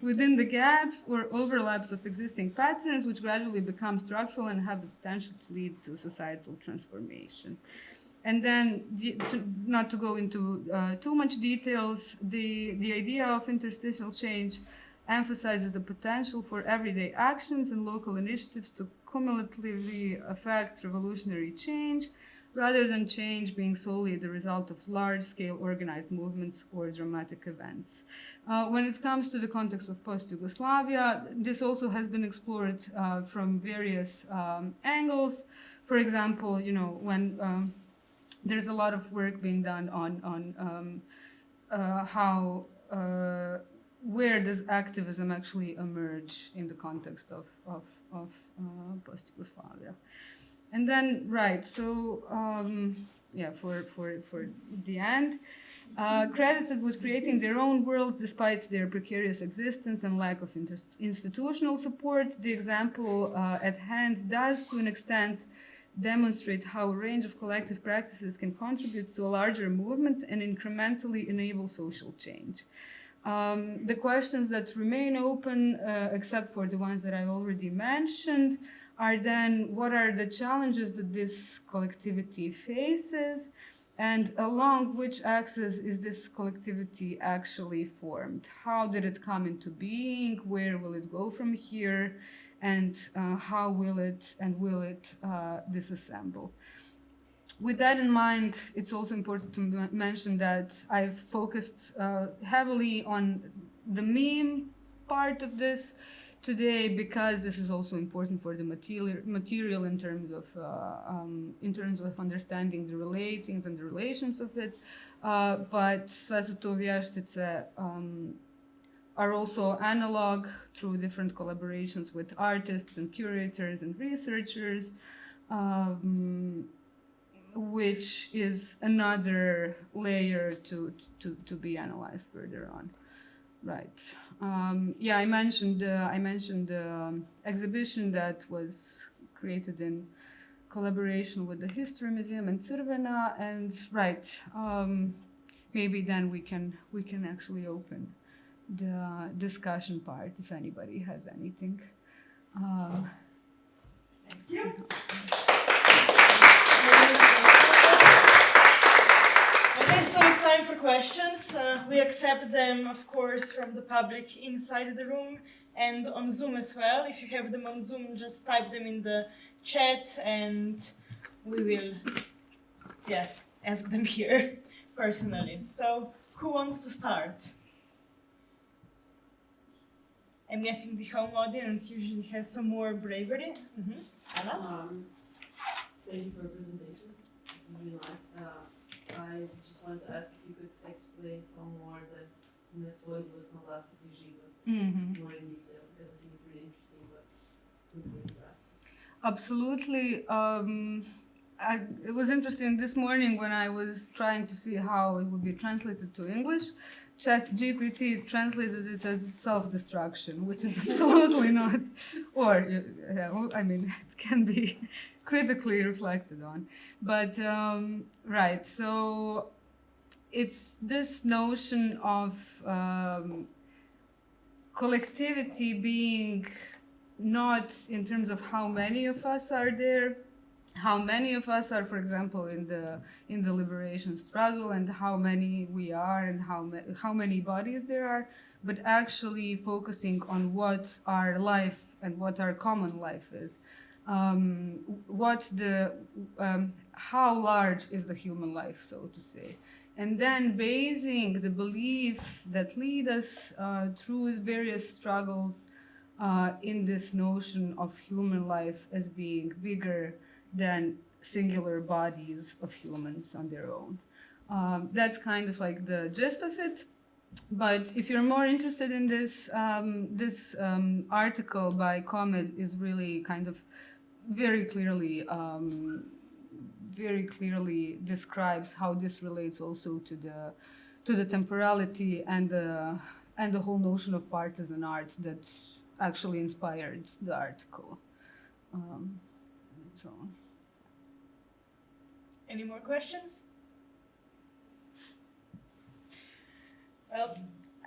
within the gaps or overlaps of existing patterns, which gradually become structural and have the potential to lead to societal transformation. And then, not to go into too much details, the idea of interstitial change emphasizes the potential for everyday actions and local initiatives to cumulatively affect revolutionary change, rather than change being solely the result of large-scale organized movements or dramatic events. When it comes to the context of post-Yugoslavia, this also has been explored from various angles. For example, when there's a lot of work being done on how where does activism actually emerge in the context of post-Yugoslavia. And then, right, so, for the end, credited with creating their own world despite their precarious existence and lack of institutional support, the example at hand does, to an extent, demonstrate how a range of collective practices can contribute to a larger movement and incrementally enable social change. The questions that remain open, except for the ones that I already mentioned, are then what are the challenges that this collectivity faces, and along which axis is this collectivity actually formed? How did it come into being? Where will it go from here? And how will it disassemble? With that in mind, it's also important to mention that I've focused heavily on the meme part of this today, because this is also important for the material in terms of understanding the relatings and the relations of it. But sve su to vještice are also analog through different collaborations with artists and curators and researchers, which is another layer to be analyzed further on. Right. I mentioned the exhibition that was created in collaboration with the History Museum in Crvena, and maybe then we can actually open the discussion part if anybody has anything. Thank you. Okay, so it's time for questions. We accept them, of course, from the public inside the room and on Zoom as well. If you have them on Zoom, just type them in the chat and we will, ask them here personally. So, who wants to start? I'm guessing the home audience usually has some more bravery. Hana? Thank you for your presentation. It was really nice. I just wanted to ask if you could explain some more the nesvoj vlastni život more in detail, because I think it's really interesting, but really grasp. Absolutely. It was interesting this morning when I was trying to see how it would be translated to English. ChatGPT translated it as self-destruction, which is absolutely not, or I mean, it can be critically reflected on. But right, so it's this notion of collectivity being not in terms of how many of us are there, how many of us are, for example, in the liberation struggle, and how many we are, and how many bodies there are, but actually focusing on what our life and what our common life is. How large is the human life, so to say, and then basing the beliefs that lead us through various struggles in this notion of human life as being bigger than singular bodies of humans on their own. That's kind of like the gist of it. But if you're more interested in this, this article by Comet is really kind of very clearly describes how this relates also to the temporality and the whole notion of partisan art that actually inspired the article. So. Any more questions? Well,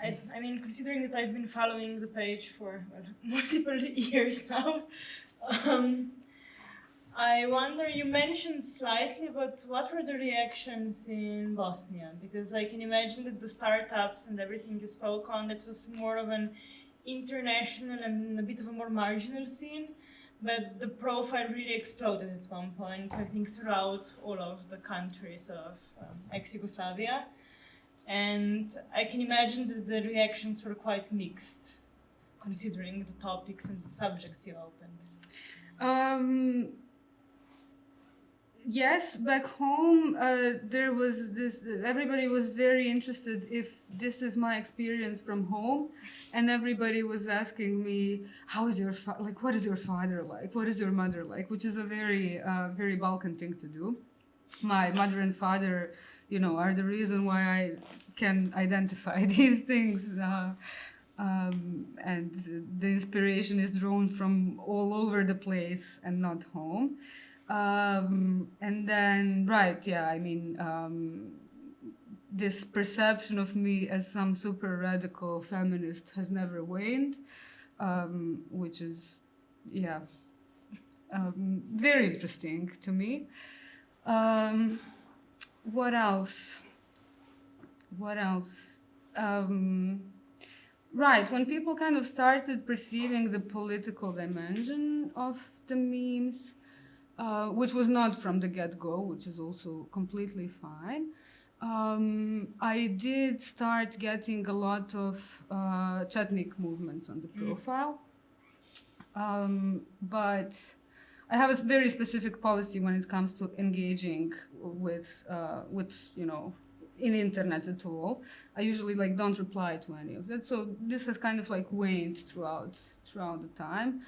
I mean, considering that I've been following the page for multiple years now, I wonder, you mentioned slightly, but what were the reactions in Bosnia? Because I can imagine that the startups and everything you spoke on, that was more of an international and a bit of a more marginal scene. But the profile really exploded at one point, I think, throughout all of the countries of ex-Yugoslavia. And I can imagine that the reactions were quite mixed, considering the topics and the subjects you opened. Yes, back home, there was this, everybody was very interested if this is my experience from home, and everybody was asking me, how is your, what is your father like? What is your mother like? Which is a very, very Balkan thing to do. My mother and father, you know, are the reason why I can identify these things. And the inspiration is drawn from all over the place and not home. And then, right, yeah, I mean, this perception of me as some super radical feminist has never waned, which is, yeah, very interesting to me. What else? Right, when people kind of started perceiving the political dimension of the memes, which was not from the get-go, which is also completely fine. I did start getting a lot of Chetnik movements on the profile, but I have a very specific policy when it comes to engaging with you know, in internet at all. I usually don't reply to any of that, so this has kind of waned throughout the time.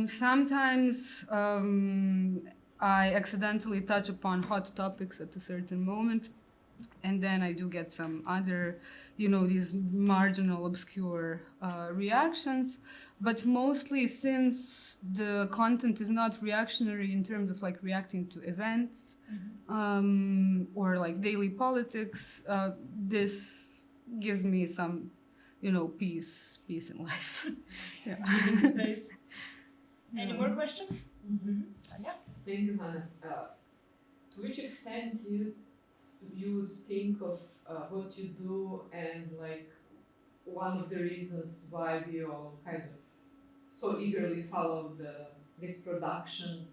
Sometimes I accidentally touch upon hot topics at a certain moment, and then I do get some other, you know, these marginal, obscure reactions. But mostly, since the content is not reactionary in terms of reacting to events or daily politics, this gives me some, you know, peace in life. Yeah. Space. Any more questions? Anya? Thank you, Hana. To which extent you would think of what you do and one of the reasons why we all kind of so eagerly follow this production?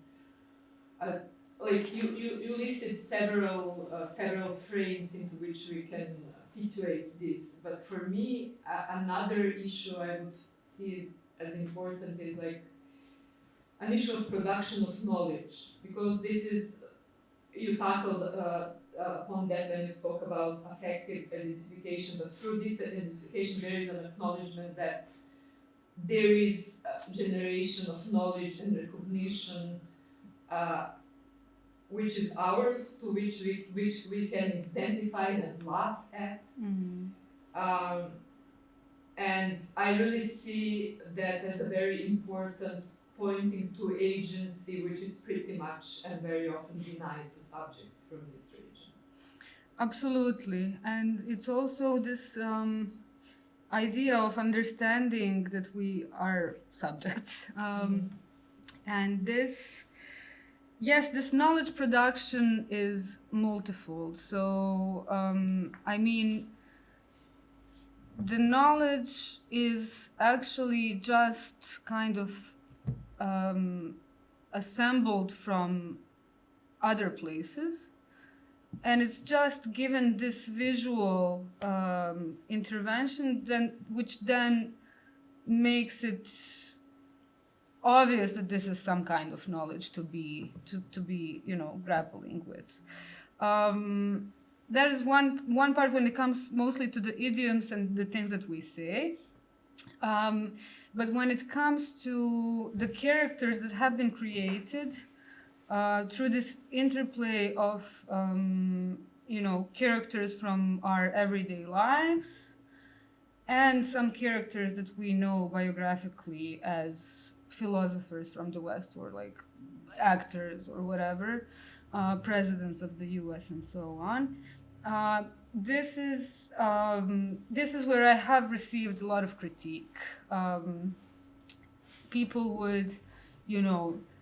You listed several frames into which we can situate this, but for me another issue I would see as important is like an issue of production of knowledge, because this is, you tackled upon that when you spoke about affective identification, but through this identification there is an acknowledgement that there is a generation of knowledge and recognition which is ours, to which we can identify and laugh at. And I really see that as a very important pointing to agency, which is pretty much and very often denied to subjects from this region. Absolutely, and it's also this idea of understanding that we are subjects, and this knowledge production is multifold. So I mean, the knowledge is actually just kind of assembled from other places, and it's just given this visual intervention which then makes it obvious that this is some kind of knowledge to be grappling with. That is one part when it comes mostly to the idioms and the things that we say. But when it comes to the characters that have been created through this interplay of characters from our everyday lives and some characters that we know biographically as philosophers from the West, or like actors or whatever, presidents of the US and so on. This is where I have received a lot of critique. People would,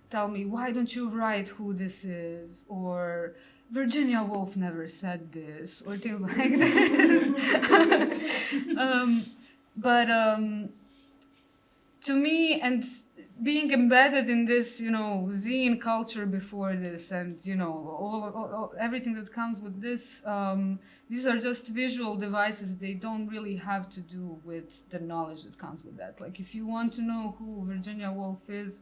tell me, why don't you write who this is? Or Virginia Woolf never said this, or things like that. But to me, and being embedded in this, zine culture before this, and all everything that comes with this, these are just visual devices. They don't really have to do with the knowledge that comes with that. Like, if you want to know who Virginia Woolf is,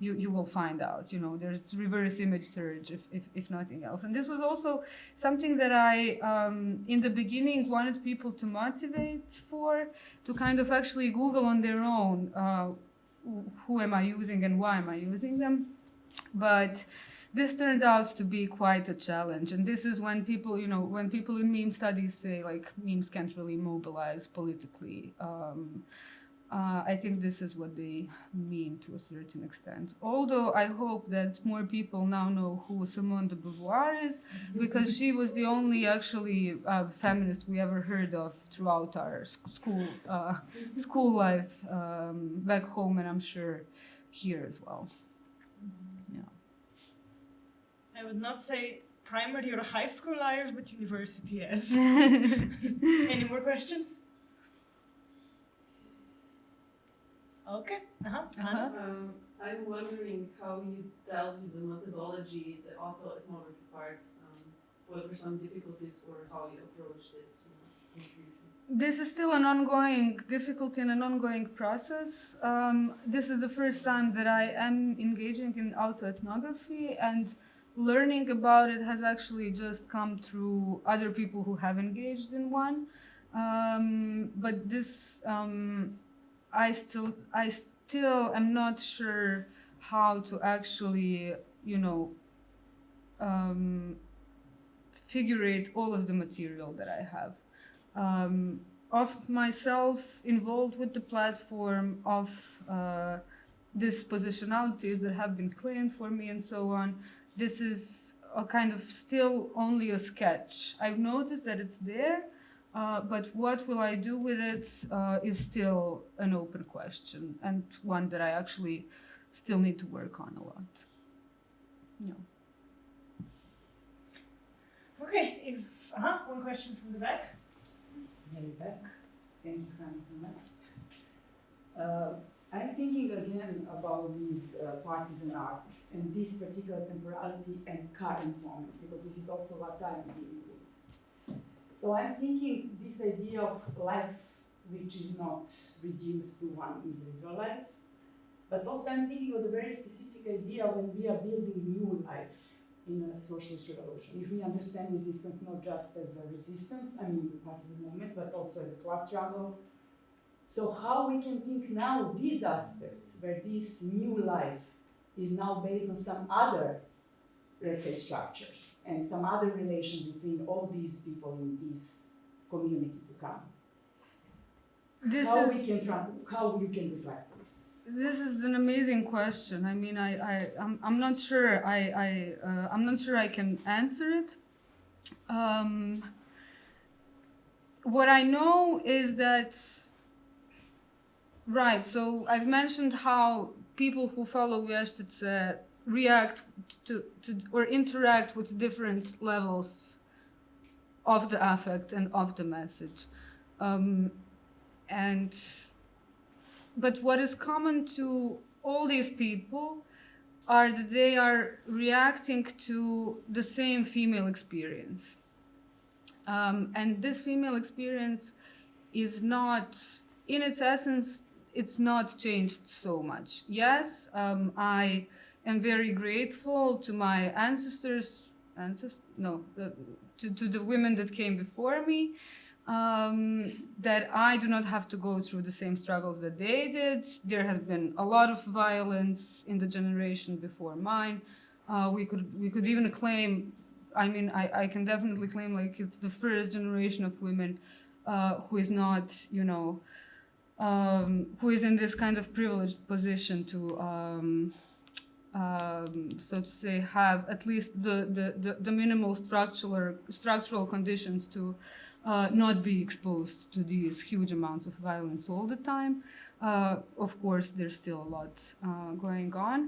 you will find out. There's reverse image search, if nothing else. And this was also something that I, in the beginning, wanted people to motivate for, to kind of actually Google on their own. Who am I using and why am I using them? But this turned out to be quite a challenge. And this is when people, when people in meme studies say, like, memes can't really mobilize politically. I think this is what they mean to a certain extent. Although I hope that more people now know who Simone de Beauvoir is, because she was the only actually feminist we ever heard of throughout our school life back home, and I'm sure here as well. Yeah. I would not say primary or high school life, but university, yes. Any more questions? Okay. I'm wondering how you dealt with the methodology, the auto-ethnography part. What were some difficulties, or how you approached this? This is still an ongoing difficulty and an ongoing process. This is the first time that I am engaging in auto-ethnography, and learning about it has actually just come through other people who have engaged in one. But this, I still am not sure how to actually, figurate all of the material that I have. Of myself involved with the platform, of these positionalities that have been claimed for me and so on. This is a kind of still only a sketch. I've noticed that it's there, but what will I do with it is still an open question, and one that I actually still need to work on a lot. Yeah. Okay, one question from the back. Very back. Thank you, Hana, so much. I'm thinking again about these partisan arts and this particular temporality and current moment, because this is also what I'm dealing with. So I'm thinking this idea of life which is not reduced to one individual life. But also I'm thinking of the very specific idea when we are building new life in a socialist revolution. If we understand resistance not just as a resistance, I mean partisan movement, but also as a class struggle. So how we can think now these aspects, where this new life is now based on some other, let's say, structures and some other relation between all these people in this community to come. How you can reflect this? This is an amazing question. I mean, I'm not sure. I'm not sure I can answer it. What I know is that, right. So I've mentioned how people who follow vještice react to or interact with different levels of the affect and of the message, But what is common to all these people are that they are reacting to the same female experience. And this female experience is not, in its essence, it's not changed so much. Yes, I am very grateful to my to the women that came before me, that I do not have to go through the same struggles that they did. There has been a lot of violence in the generation before mine. We could even claim, I mean, I can definitely claim like it's the first generation of women who is not, you know, who is in this kind of privileged position to, so to say, have at least the minimal structural conditions to not be exposed to these huge amounts of violence all the time. Of course, there's still a lot going on.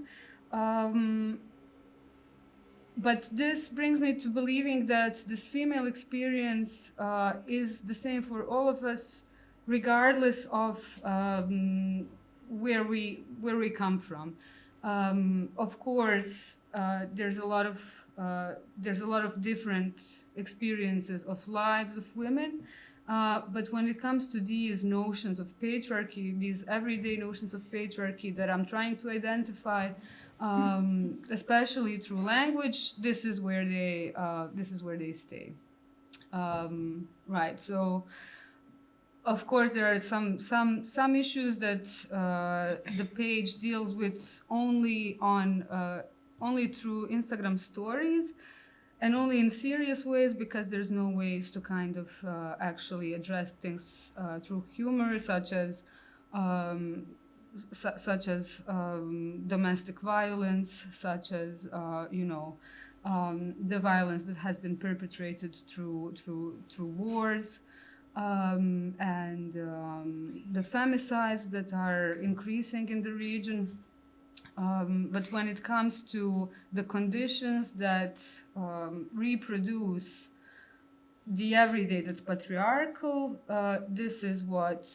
But this brings me to believing that this female experience is the same for all of us, regardless of where we come from. Of course, there's a lot of different experiences of lives of women, but when it comes to these notions of patriarchy, these everyday notions of patriarchy that I'm trying to identify, especially through language, this is where they stay. Right. So, of course, there are some issues that the page deals with only through Instagram stories, and only in serious ways, because there's no ways to kind of actually address things through humor, such as domestic violence, such as the violence that has been perpetrated through wars. And the femicides that are increasing in the region. But when it comes to the conditions that reproduce the everyday that's patriarchal, this is what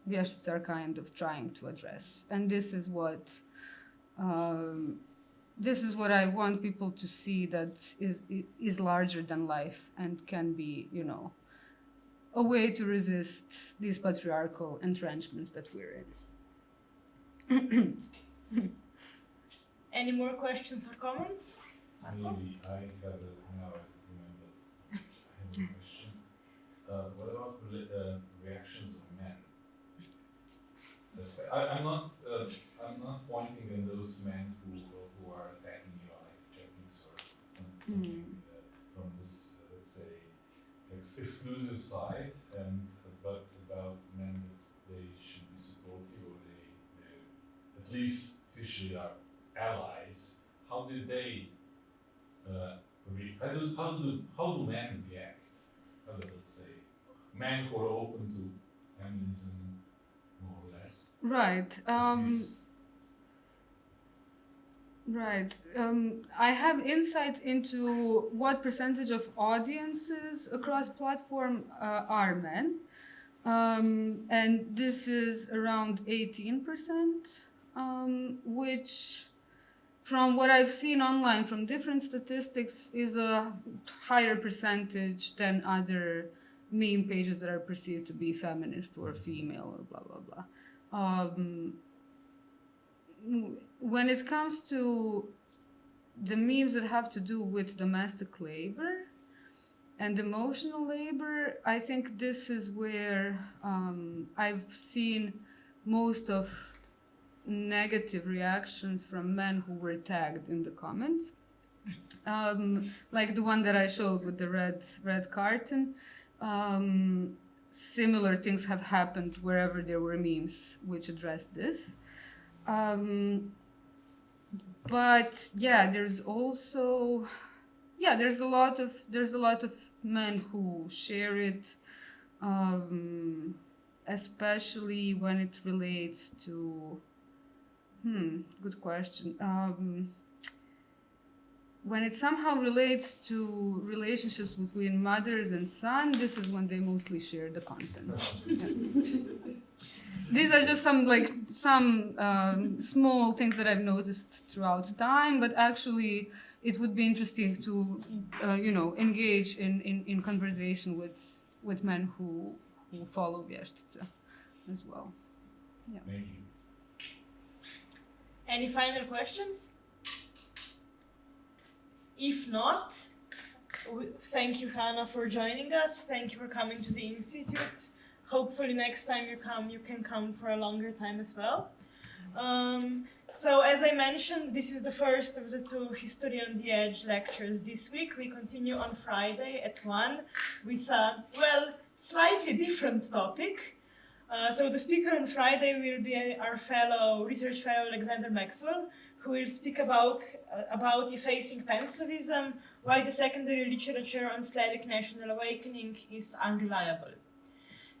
vještice are kind of trying to address. And this is what I want people to see, that is larger than life and can be, you know, a way to resist these patriarchal entrenchments that we're in. Any more questions or comments? Maybe I have now I remember I have a question. What about reactions of men? I'm not pointing at those men who are attacking you, like techniques or something from this, let's say, exclusive side, but about men that they should be supportive, or they at least officially are allies. How do they how do men react? Let's say men who are open to feminism, more or less. Right. Right. I have insight into what percentage of audiences across platform are men, and this is around 18%, which, from what I've seen online from different statistics, is a higher percentage than other meme pages that are perceived to be feminist or female or blah, blah, blah. When it comes to the memes that have to do with domestic labor and emotional labor, I think this is where I've seen most of negative reactions from men who were tagged in the comments. Like the one that I showed with the red carton. Similar things have happened wherever there were memes which addressed this. But yeah, there's also there's a lot of men who share it, especially when it relates to good question. When it somehow relates to relationships between mothers and sons, this is when they mostly share the content. Yeah. These are just some small things that I've noticed throughout time, but actually it would be interesting to engage in conversation with men who follow vještice as well. Yeah. Thank you. Any final questions? If not, thank you, Hana, for joining us. Thank you for coming to the Institute. Hopefully next time you can come for a longer time as well. So as I mentioned, this is the first of the 2 History on the Edge lectures this week. We continue on Friday at 1 with a, slightly different topic. So the speaker on Friday will be our research fellow Alexander Maxwell, who will speak about effacing Pan-Slavism, why the secondary literature on Slavic national awakening is unreliable.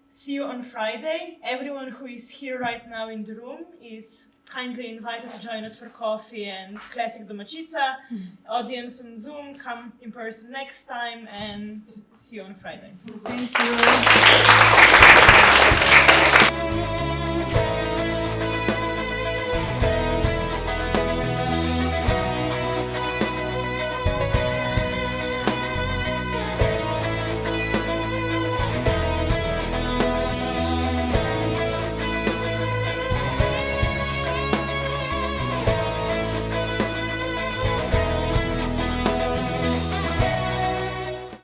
See you on Friday. Everyone who is here right now in the room is kindly invited to join us for coffee and classic domaćica. Audience on Zoom, come in person next time, and see you on Friday. Thank you.